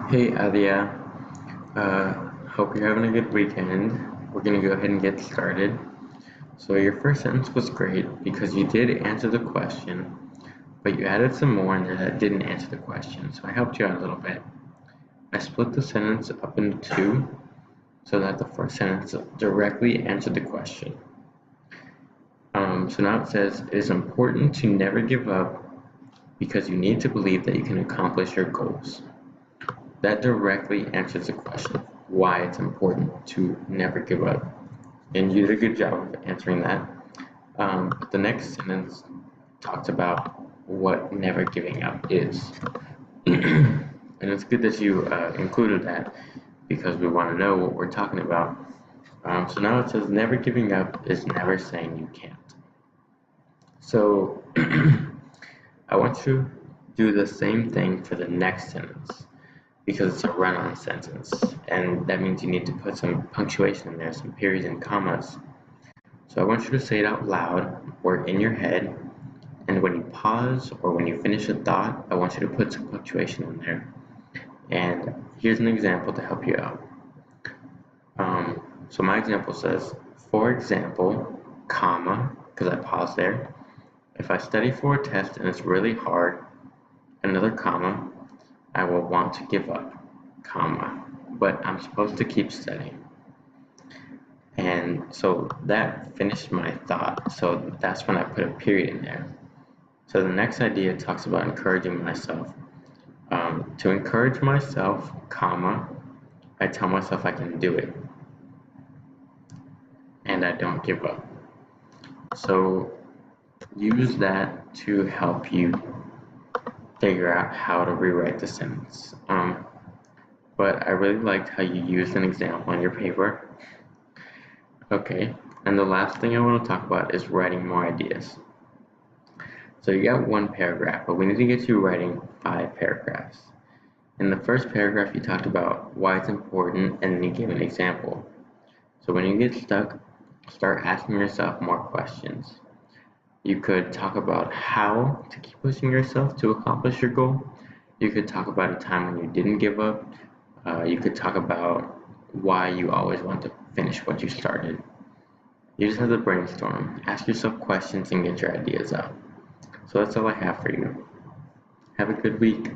Hey Adia, hope you're having a good weekend. We're gonna go ahead and get started. So your first sentence was great because you did answer the question, but you added some more in there that didn't answer the question. So I helped you out a little bit. I split the sentence up into two so that the first sentence directly answered the question. So now it says, it is important to never give up because you need to believe that you can accomplish your goals. That directly answers the question, why it's important to never give up. And you did a good job of answering that. But the next sentence talks about what never giving up is. And it's good that you included that because we want to know what we're talking about. So now it says never giving up is never saying you can't. So I want you to do the same thing for the next sentence because it's a run-on sentence, and that means you need to put some punctuation in there, some periods and commas. So I want you to say it out loud or in your head, and when you pause or when you finish a thought, I want you to put some punctuation in there. And here's an example to help you out. So my example says, for example, comma, because I paused there. If I study for a test and it's really hard, another comma, I will want to give up, comma, but I'm supposed to keep studying. And so that finished my thought. So that's when I put a period in there. So the next idea talks about encouraging myself. To encourage myself, comma, I tell myself I can do it. And I don't give up. So use that to help you figure out how to rewrite the sentence. But I really liked how you used an example on your paper. Okay, and the last thing I want to talk about is writing more ideas. So you got one paragraph, but we need to get you writing 5 paragraphs. In the first paragraph, you talked about why it's important, and then you gave an example. So when you get stuck, start asking yourself more questions. You could talk about how to keep pushing yourself to accomplish your goal. You could talk about a time when you didn't give up. You could talk about why you always want to finish what you started. You just have to brainstorm, ask yourself questions, and get your ideas out. So that's all I have for you. Have a good week.